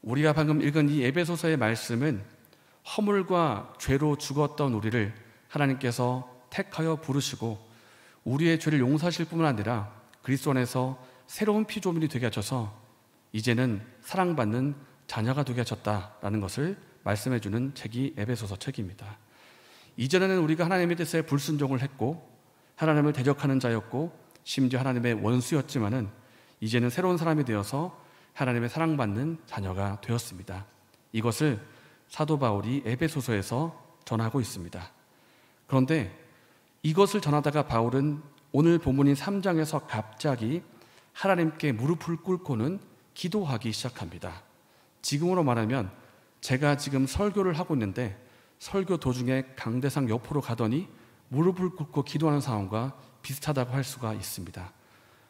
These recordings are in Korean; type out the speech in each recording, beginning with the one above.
우리가 방금 읽은 이 에베소서의 말씀은 허물과 죄로 죽었던 우리를 하나님께서 택하여 부르시고 우리의 죄를 용서하실 뿐만 아니라 그리스도 안에서 새로운 피조물이 되게 하셔서 이제는 사랑받는 자녀가 되게 하셨다라는 것을 말씀해 주는 책이 에베소서 책입니다. 이전에는 우리가 하나님의 뜻에 불순종을 했고 하나님을 대적하는 자였고 심지어 하나님의 원수였지만은 이제는 새로운 사람이 되어서 하나님의 사랑받는 자녀가 되었습니다. 이것을 사도 바울이 에베소서에서 전하고 있습니다. 그런데 이것을 전하다가 바울은 오늘 본문인 3장에서 갑자기 하나님께 무릎을 꿇고는 기도하기 시작합니다. 지금으로 말하면 제가 지금 설교를 하고 있는데 설교 도중에 강대상 옆으로 가더니 무릎을 꿇고 기도하는 상황과 비슷하다고 할 수가 있습니다.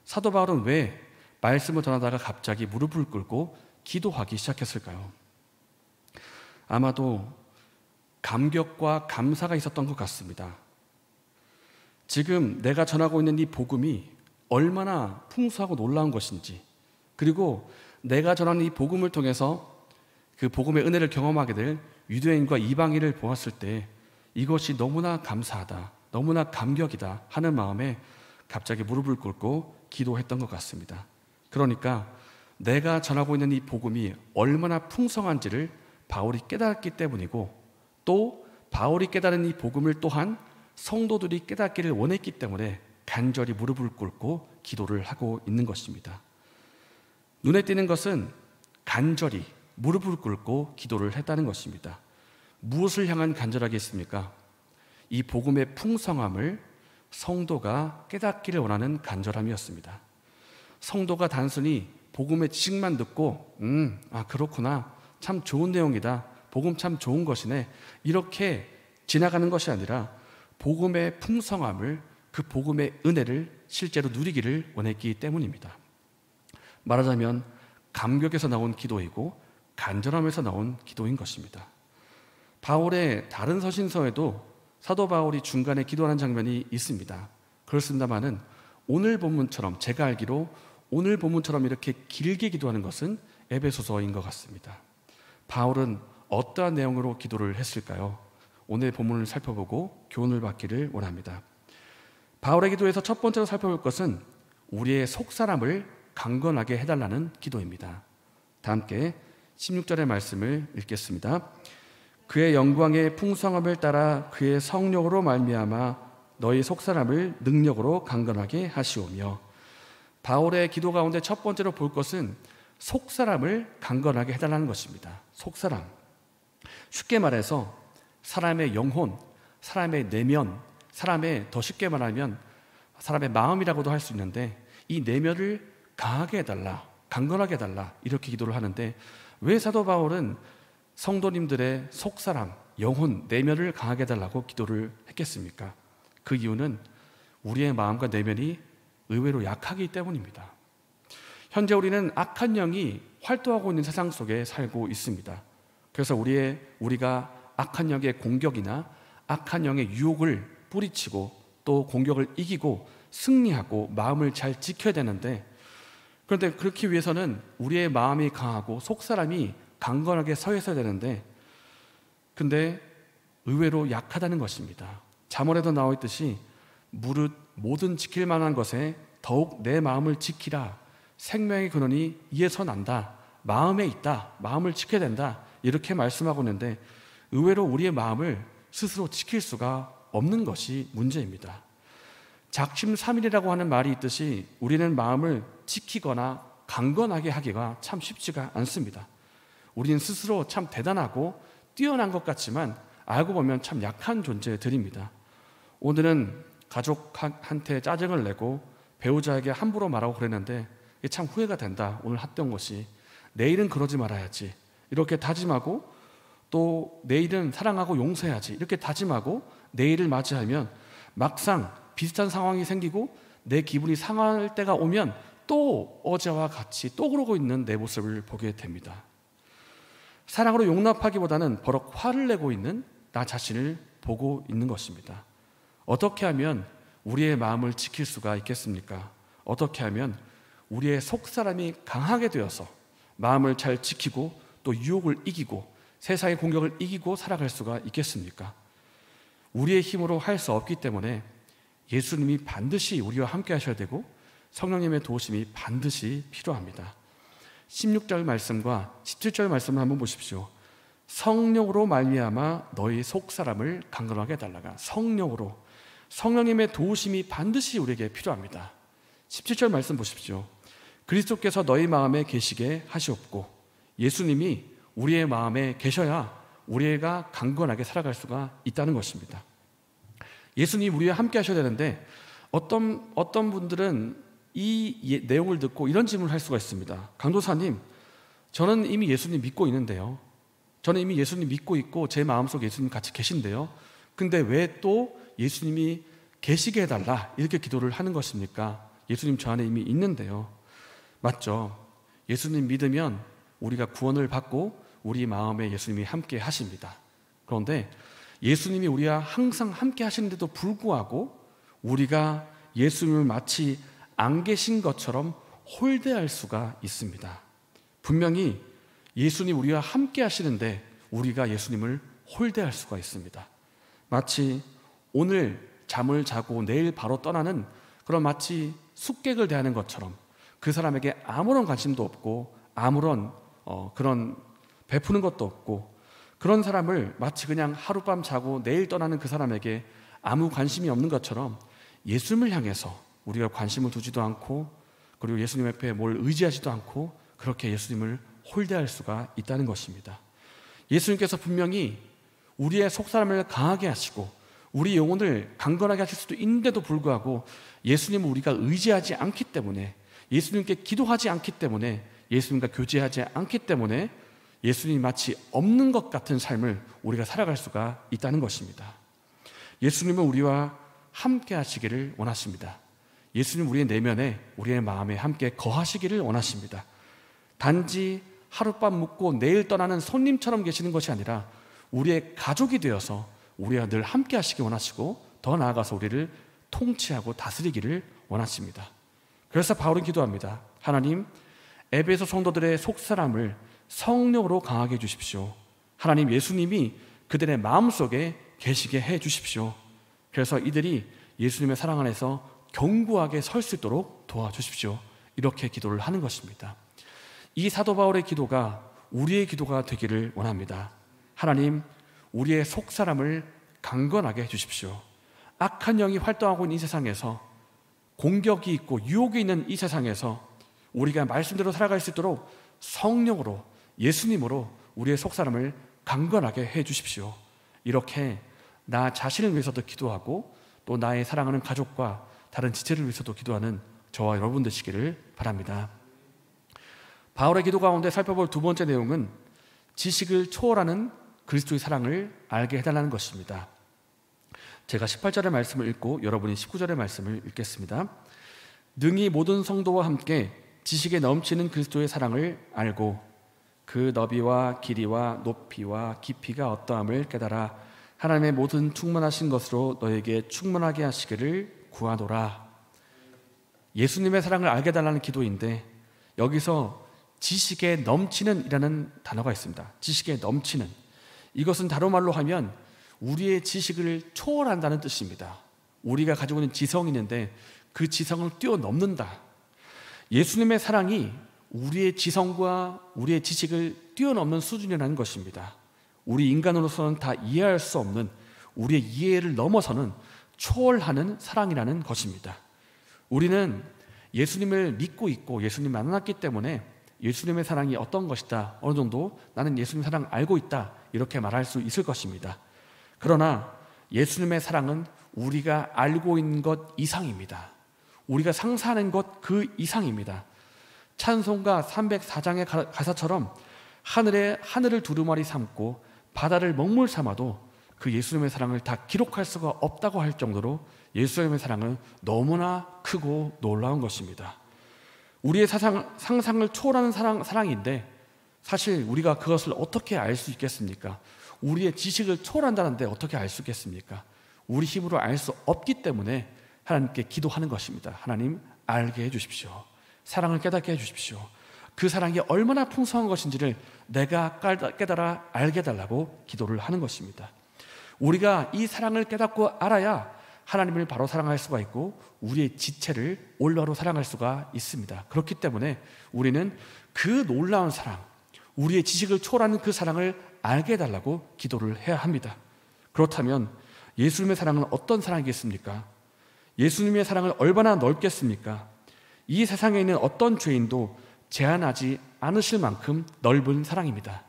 사도 바울은 왜 말씀을 전하다가 갑자기 무릎을 꿇고 기도하기 시작했을까요? 아마도 감격과 감사가 있었던 것 같습니다. 지금 내가 전하고 있는 이 복음이 얼마나 풍성하고 놀라운 것인지, 그리고 내가 전하는 이 복음을 통해서 그 복음의 은혜를 경험하게 될 유대인과 이방인을 보았을 때 이것이 너무나 감사하다, 너무나 감격이다 하는 마음에 갑자기 무릎을 꿇고 기도했던 것 같습니다. 그러니까 내가 전하고 있는 이 복음이 얼마나 풍성한지를 바울이 깨달았기 때문이고, 또 바울이 깨달은 이 복음을 또한 성도들이 깨닫기를 원했기 때문에 간절히 무릎을 꿇고 기도를 하고 있는 것입니다. 눈에 띄는 것은 간절히 무릎을 꿇고 기도를 했다는 것입니다. 무엇을 향한 간절하겠습니까? 이 복음의 풍성함을 성도가 깨닫기를 원하는 간절함이었습니다. 성도가 단순히 복음의 지식만 듣고 그렇구나, 참 좋은 내용이다, 복음 참 좋은 것이네, 이렇게 지나가는 것이 아니라 복음의 풍성함을, 그 복음의 은혜를 실제로 누리기를 원했기 때문입니다. 말하자면 감격에서 나온 기도이고 간절함에서 나온 기도인 것입니다. 바울의 다른 서신서에도 사도 바울이 중간에 기도하는 장면이 있습니다. 그렇습니다만은 오늘 본문처럼, 제가 알기로 오늘 본문처럼 이렇게 길게 기도하는 것은 에베소서인 것 같습니다. 바울은 어떠한 내용으로 기도를 했을까요? 오늘 본문을 살펴보고 교훈을 받기를 원합니다. 바울의 기도에서 첫 번째로 살펴볼 것은 우리의 속사람을 강건하게 해달라는 기도입니다. 다 함께 16절의 말씀을 읽겠습니다. 그의 영광의 풍성함을 따라 그의 성령으로 말미암아 너희 속사람을 능력으로 강건하게 하시오며. 바울의 기도 가운데 첫 번째로 볼 것은 속사람을 강건하게 해달라는 것입니다. 속사람, 쉽게 말해서 사람의 영혼, 사람의 내면, 사람의, 더 쉽게 말하면 사람의 마음이라고도 할 수 있는데, 이 내면을 강하게 해달라, 강건하게 해달라, 이렇게 기도를 하는데, 왜 사도 바울은 성도님들의 속사람, 영혼, 내면을 강하게 해달라고 기도를 했겠습니까? 그 이유는 우리의 마음과 내면이 의외로 약하기 때문입니다. 현재 우리는 악한 영이 활동하고 있는 세상 속에 살고 있습니다. 그래서 우리가 악한 영의 공격이나 악한 영의 유혹을 뿌리치고 또 공격을 이기고 승리하고 마음을 잘 지켜야 되는데, 그런데 그렇기 위해서는 우리의 마음이 강하고 속사람이 강건하게 서 있어야 되는데, 근데 의외로 약하다는 것입니다. 잠언에도 나와 있듯이 무릇 모든 지킬 만한 것에 더욱 내 마음을 지키라, 생명의 근원이 이에서 난다, 마음에 있다, 마음을 지켜야 된다, 이렇게 말씀하고 있는데 의외로 우리의 마음을 스스로 지킬 수가 없는 것이 문제입니다. 작심삼일이라고 하는 말이 있듯이 우리는 마음을 지키거나 강건하게 하기가 참 쉽지가 않습니다. 우리는 스스로 참 대단하고 뛰어난 것 같지만 알고 보면 참 약한 존재들입니다. 오늘은 가족한테 짜증을 내고 배우자에게 함부로 말하고 그랬는데 이게 참 후회가 된다, 오늘 했던 것이. 내일은 그러지 말아야지, 이렇게 다짐하고, 또 내일은 사랑하고 용서해야지, 이렇게 다짐하고 내일을 맞이하면 막상 비슷한 상황이 생기고 내 기분이 상할 때가 오면 또 어제와 같이 또 그러고 있는 내 모습을 보게 됩니다. 사랑으로 용납하기보다는 버럭 화를 내고 있는 나 자신을 보고 있는 것입니다. 어떻게 하면 우리의 마음을 지킬 수가 있겠습니까? 어떻게 하면 우리의 속사람이 강하게 되어서 마음을 잘 지키고 또 유혹을 이기고 세상의 공격을 이기고 살아갈 수가 있겠습니까? 우리의 힘으로 할 수 없기 때문에 예수님이 반드시 우리와 함께 하셔야 되고 성령님의 도우심이 반드시 필요합니다. 16절 말씀과 17절 말씀을 한번 보십시오. 성령으로 말미암아 너희 속사람을 강건하게 해달라가, 성령으로, 성령님의 도우심이 반드시 우리에게 필요합니다. 17절 말씀 보십시오. 그리스도께서 너희 마음에 계시게 하시옵고, 예수님이 우리의 마음에 계셔야 우리가 강건하게 살아갈 수가 있다는 것입니다. 예수님이 우리와 함께 하셔야 되는데 어떤 분들은 이 내용을 듣고 이런 질문을 할 수가 있습니다. 강도사님, 저는 이미 예수님 믿고 있는데요. 저는 이미 예수님 믿고 있고 제 마음속에 예수님 같이 계신데요. 근데 왜 또 예수님이 계시게 해달라 이렇게 기도를 하는 것입니까? 예수님 저 안에 이미 있는데요. 맞죠? 예수님 믿으면 우리가 구원을 받고 우리 마음에 예수님이 함께 하십니다. 그런데 예수님이 우리와 항상 함께 하시는데도 불구하고 우리가 예수님을 마치 안 계신 것처럼 홀대할 수가 있습니다. 분명히 예수님 우리와 함께 하시는데 우리가 예수님을 홀대할 수가 있습니다. 마치 오늘 잠을 자고 내일 바로 떠나는 그런 마치 숙객을 대하는 것처럼 그 사람에게 아무런 관심도 없고 아무런 그런 베푸는 것도 없고 그런 사람을 마치 그냥 하룻밤 자고 내일 떠나는 그 사람에게 아무 관심이 없는 것처럼 예수님을 향해서 우리가 관심을 두지도 않고 그리고 예수님 앞에 뭘 의지하지도 않고 그렇게 예수님을 홀대할 수가 있다는 것입니다. 예수님께서 분명히 우리의 속사람을 강하게 하시고 우리 영혼을 강건하게 하실 수도 있는데도 불구하고 예수님을 우리가 의지하지 않기 때문에, 예수님께 기도하지 않기 때문에, 예수님과 교제하지 않기 때문에 예수님이 마치 없는 것 같은 삶을 우리가 살아갈 수가 있다는 것입니다. 예수님은 우리와 함께 하시기를 원하십니다. 예수님 우리의 내면에, 우리의 마음에 함께 거하시기를 원하십니다. 단지 하룻밤 묵고 내일 떠나는 손님처럼 계시는 것이 아니라 우리의 가족이 되어서 우리와 늘 함께 하시기 원하시고 더 나아가서 우리를 통치하고 다스리기를 원하십니다. 그래서 바울은 기도합니다. 하나님, 에베소 성도들의 속사람을 성령으로 강하게 해주십시오. 하나님, 예수님이 그들의 마음속에 계시게 해주십시오. 그래서 이들이 예수님의 사랑 안에서 견고하게 설 수 있도록 도와주십시오. 이렇게 기도를 하는 것입니다. 이 사도 바울의 기도가 우리의 기도가 되기를 원합니다. 하나님, 우리의 속사람을 강건하게 해주십시오. 악한 영이 활동하고 있는 이 세상에서, 공격이 있고 유혹이 있는 이 세상에서 우리가 말씀대로 살아갈 수 있도록 성령으로, 예수님으로 우리의 속사람을 강건하게 해주십시오. 이렇게 나 자신을 위해서도 기도하고 또 나의 사랑하는 가족과 다른 지체를 위해서도 기도하는 저와 여러분 되시기를 바랍니다. 바울의 기도 가운데 살펴볼 두 번째 내용은 지식을 초월하는 그리스도의 사랑을 알게 해달라는 것입니다. 제가 18절의 말씀을 읽고 여러분이 19절의 말씀을 읽겠습니다. 능히 모든 성도와 함께 지식에 넘치는 그리스도의 사랑을 알고 그 너비와 길이와 높이와 깊이가 어떠함을 깨달아 하나님의 모든 충만하신 것으로 너에게 충만하게 하시기를 구하노라. 예수님의 사랑을 알게 해달라는 기도인데 여기서 지식에 넘치는 이라는 단어가 있습니다. 지식에 넘치는, 이것은 다른 말로 하면 우리의 지식을 초월한다는 뜻입니다. 우리가 가지고 있는 지성이 있는데 그 지성을 뛰어넘는다. 예수님의 사랑이 우리의 지성과 우리의 지식을 뛰어넘는 수준이라는 것입니다. 우리 인간으로서는 다 이해할 수 없는, 우리의 이해를 넘어서는 초월하는 사랑이라는 것입니다. 우리는 예수님을 믿고 있고 예수님 만났기 때문에 예수님의 사랑이 어떤 것이다, 어느 정도 나는 예수님 사랑 알고 있다, 이렇게 말할 수 있을 것입니다. 그러나 예수님의 사랑은 우리가 알고 있는 것 이상입니다. 우리가 상상하는 것 그 이상입니다. 찬송가 304장의 가사처럼 하늘을 두루마리 삼고 바다를 먹물 삼아도 그 예수님의 사랑을 다 기록할 수가 없다고 할 정도로 예수님의 사랑은 너무나 크고 놀라운 것입니다. 우리의 상상을 초월하는 사랑인데 사실 우리가 그것을 어떻게 알 수 있겠습니까? 우리의 지식을 초월한다는데 어떻게 알 수 있겠습니까? 우리 힘으로 알 수 없기 때문에 하나님께 기도하는 것입니다. 하나님, 알게 해주십시오. 사랑을 깨닫게 해주십시오. 그 사랑이 얼마나 풍성한 것인지를 내가 깨달아 알게 해달라고 기도를 하는 것입니다. 우리가 이 사랑을 깨닫고 알아야 하나님을 바로 사랑할 수가 있고 우리의 지체를 올바로 사랑할 수가 있습니다. 그렇기 때문에 우리는 그 놀라운 사랑, 우리의 지식을 초월하는 그 사랑을 알게 해달라고 기도를 해야 합니다. 그렇다면 예수님의 사랑은 어떤 사랑이겠습니까? 예수님의 사랑을 얼마나 넓겠습니까? 이 세상에 있는 어떤 죄인도 제한하지 않으실 만큼 넓은 사랑입니다.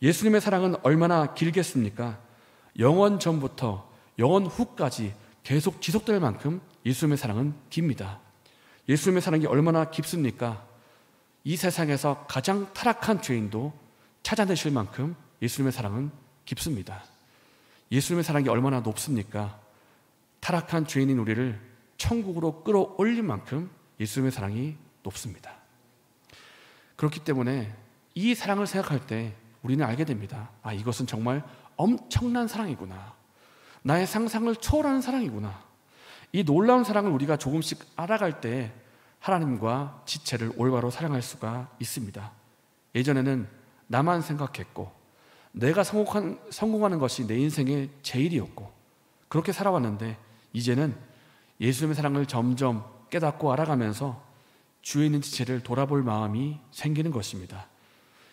예수님의 사랑은 얼마나 길겠습니까? 영원 전부터 영원 후까지 계속 지속될 만큼 예수님의 사랑은 깁니다. 예수님의 사랑이 얼마나 깊습니까? 이 세상에서 가장 타락한 죄인도 찾아내실 만큼 예수님의 사랑은 깊습니다. 예수님의 사랑이 얼마나 높습니까? 타락한 죄인인 우리를 천국으로 끌어올릴 만큼 예수님의 사랑이 높습니다. 그렇기 때문에 이 사랑을 생각할 때 우리는 알게 됩니다. 아, 이것은 정말 엄청난 사랑이구나. 나의 상상을 초월하는 사랑이구나. 이 놀라운 사랑을 우리가 조금씩 알아갈 때 하나님과 지체를 올바로 사랑할 수가 있습니다. 예전에는 나만 생각했고 내가 성공하는 것이 내 인생의 제일이었고 그렇게 살아왔는데 이제는 예수님의 사랑을 점점 깨닫고 알아가면서 주위에 있는 지체를 돌아볼 마음이 생기는 것입니다.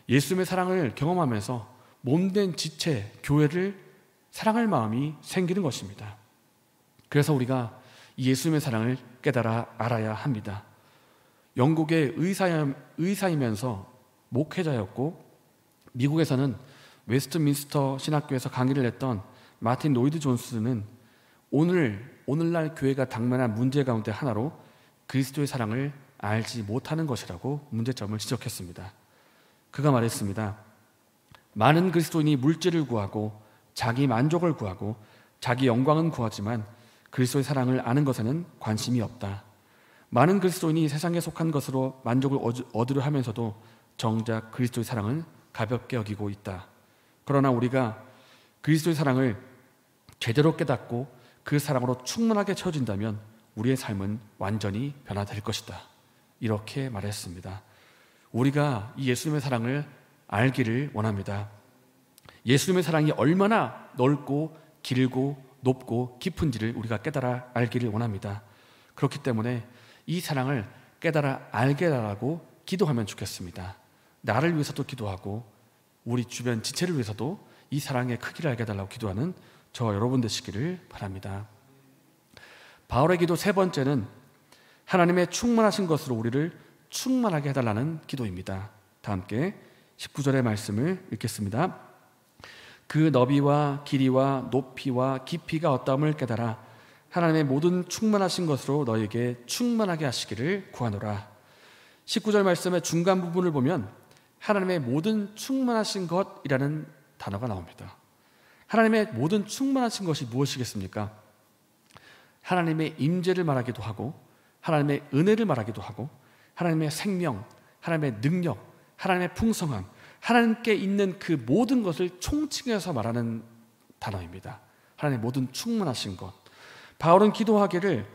예수님의 사랑을 경험하면서 몸된 지체, 교회를 사랑할 마음이 생기는 것입니다. 그래서 우리가 이 예수님의 사랑을 깨달아 알아야 합니다. 영국의 의사이면서 목회자였고 미국에서는 웨스트민스터 신학교에서 강의를 했던 마틴 로이드 존스는 오늘날 교회가 당면한 문제 가운데 하나로 그리스도의 사랑을 알지 못하는 것이라고 문제점을 지적했습니다. 그가 말했습니다. 많은 그리스도인이 물질을 구하고 자기 만족을 구하고 자기 영광은 구하지만 그리스도의 사랑을 아는 것에는 관심이 없다. 많은 그리스도인이 세상에 속한 것으로 만족을 얻으려 하면서도 정작 그리스도의 사랑은 가볍게 여기고 있다. 그러나 우리가 그리스도의 사랑을 제대로 깨닫고 그 사랑으로 충만하게 채워진다면 우리의 삶은 완전히 변화될 것이다. 이렇게 말했습니다. 우리가 이 예수님의 사랑을 알기를 원합니다. 예수님의 사랑이 얼마나 넓고 길고 높고 깊은지를 우리가 깨달아 알기를 원합니다. 그렇기 때문에 이 사랑을 깨달아 알게 해달라고 기도하면 좋겠습니다. 나를 위해서도 기도하고 우리 주변 지체를 위해서도 이 사랑의 크기를 알게 해달라고 기도하는 저와 여러분 되시기를 바랍니다. 바울의 기도 세 번째는 하나님의 충만하신 것으로 우리를 충만하게 해달라는 기도입니다. 다 함께 19절의 말씀을 읽겠습니다. 그 너비와 길이와 높이와 깊이가 어떠함을 깨달아 하나님의 모든 충만하신 것으로 너에게 충만하게 하시기를 구하노라. 19절 말씀의 중간 부분을 보면 하나님의 모든 충만하신 것이라는 단어가 나옵니다. 하나님의 모든 충만하신 것이 무엇이겠습니까? 하나님의 임재를 말하기도 하고 하나님의 은혜를 말하기도 하고 하나님의 생명, 하나님의 능력, 하나님의 풍성함, 하나님께 있는 그 모든 것을 총칭해서 말하는 단어입니다. 하나님의 모든 충만하신 것. 바울은 기도하기를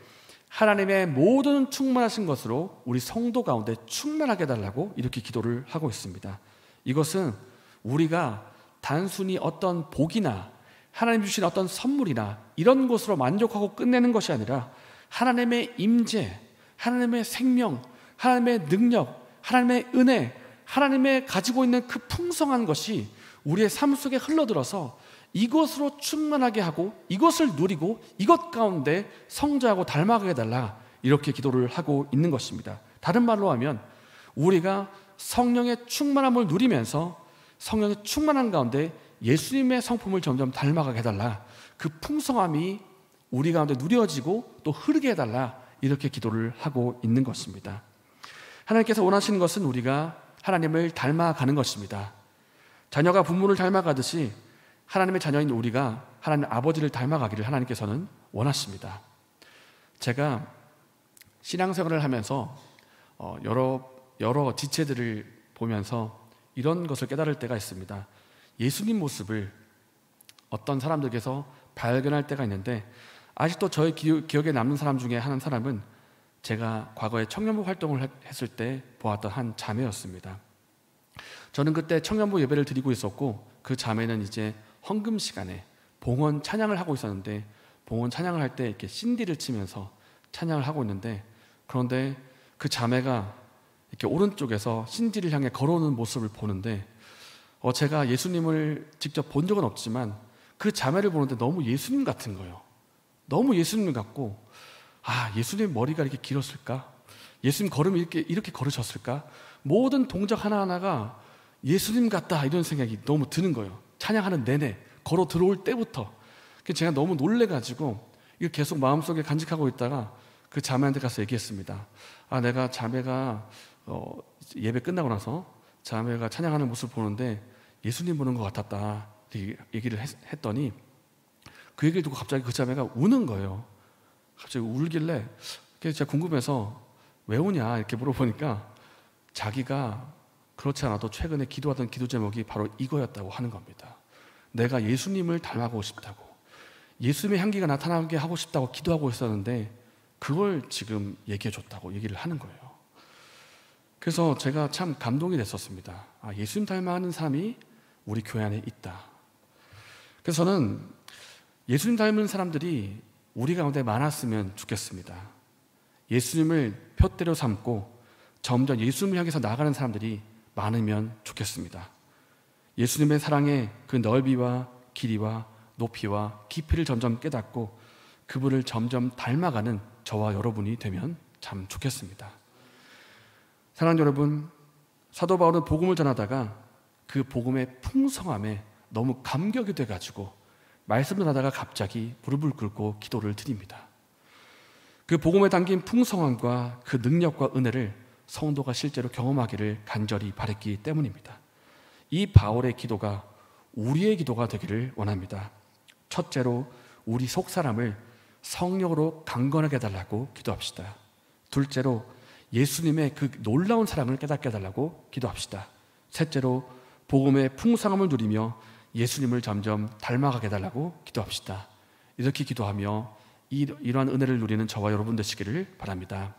하나님의 모든 충만하신 것으로 우리 성도 가운데 충만하게 해달라고 이렇게 기도를 하고 있습니다. 이것은 우리가 단순히 어떤 복이나 하나님 주신 어떤 선물이나 이런 것으로 만족하고 끝내는 것이 아니라 하나님의 임재, 하나님의 생명, 하나님의 능력, 하나님의 은혜, 하나님의 가지고 있는 그 풍성한 것이 우리의 삶 속에 흘러들어서 이것으로 충만하게 하고 이것을 누리고 이것 가운데 성장하고 닮아가게 해달라 이렇게 기도를 하고 있는 것입니다. 다른 말로 하면 우리가 성령의 충만함을 누리면서 성령의 충만한 가운데 예수님의 성품을 점점 닮아가게 해달라, 그 풍성함이 우리 가운데 누려지고 또 흐르게 해달라 이렇게 기도를 하고 있는 것입니다. 하나님께서 원하시는 것은 우리가 하나님을 닮아가는 것입니다. 자녀가 부모를 닮아가듯이 하나님의 자녀인 우리가 하나님 아버지를 닮아가기를 하나님께서는 원하십니다. 제가 신앙생활을 하면서 여러 지체들을 보면서 이런 것을 깨달을 때가 있습니다. 예수님 모습을 어떤 사람들께서 발견할 때가 있는데 아직도 저의 기억에 남는 사람 중에 한 사람은 제가 과거에 청년부 활동을 했을 때 보았던 한 자매였습니다. 저는 그때 청년부 예배를 드리고 있었고 그 자매는 이제 헌금 시간에 봉헌 찬양을 하고 있었는데 봉헌 찬양을 할 때 이렇게 신디를 치면서 찬양을 하고 있는데 그런데 그 자매가 이렇게 오른쪽에서 신디를 향해 걸어오는 모습을 보는데 제가 예수님을 직접 본 적은 없지만 그 자매를 보는데 너무 예수님 같은 거예요. 너무 예수님 같고 예수님 머리가 이렇게 길었을까? 예수님 걸음이 이렇게 걸으셨을까? 모든 동작 하나하나가 예수님 같다 이런 생각이 너무 드는 거예요. 찬양하는 내내 걸어 들어올 때부터. 제가 너무 놀래가지고 이거 계속 마음속에 간직하고 있다가 그 자매한테 가서 얘기했습니다. 내가 자매가 예배 끝나고 나서 자매가 찬양하는 모습을 보는데 예수님 보는 것 같았다 얘기를 했더니 그 얘기를 듣고 갑자기 그 자매가 우는 거예요. 갑자기 울길래 제가 궁금해서 왜 우냐 이렇게 물어보니까 자기가 그렇지 않아도 최근에 기도하던 기도 제목이 바로 이거였다고 하는 겁니다. 내가 예수님을 닮아가고 싶다고, 예수님의 향기가 나타나게 하고 싶다고 기도하고 있었는데 그걸 지금 얘기해 줬다고 얘기를 하는 거예요. 그래서 제가 참 감동이 됐었습니다. 예수님 닮아가는 사람이 우리 교회 안에 있다. 그래서 저는 예수님 닮은 사람들이 우리 가운데 많았으면 좋겠습니다. 예수님을 표대로 삼고 점점 예수님을 향해서 나아가는 사람들이 많으면 좋겠습니다. 예수님의 사랑의 그 넓이와 길이와 높이와 깊이를 점점 깨닫고 그분을 점점 닮아가는 저와 여러분이 되면 참 좋겠습니다. 사랑하는 여러분, 사도 바울은 복음을 전하다가 그 복음의 풍성함에 너무 감격이 돼가지고 말씀을 하다가 갑자기 무릎을 꿇고 기도를 드립니다. 그 복음에 담긴 풍성함과 그 능력과 은혜를 성도가 실제로 경험하기를 간절히 바랬기 때문입니다. 이 바울의 기도가 우리의 기도가 되기를 원합니다. 첫째로 우리 속사람을 성령으로 강건하게 해달라고 기도합시다. 둘째로 예수님의 그 놀라운 사랑을 깨닫게 해달라고 기도합시다. 셋째로 복음의 풍성함을 누리며 예수님을 점점 닮아가게 해달라고 기도합시다. 이렇게 기도하며 이러한 은혜를 누리는 저와 여러분 되시기를 바랍니다.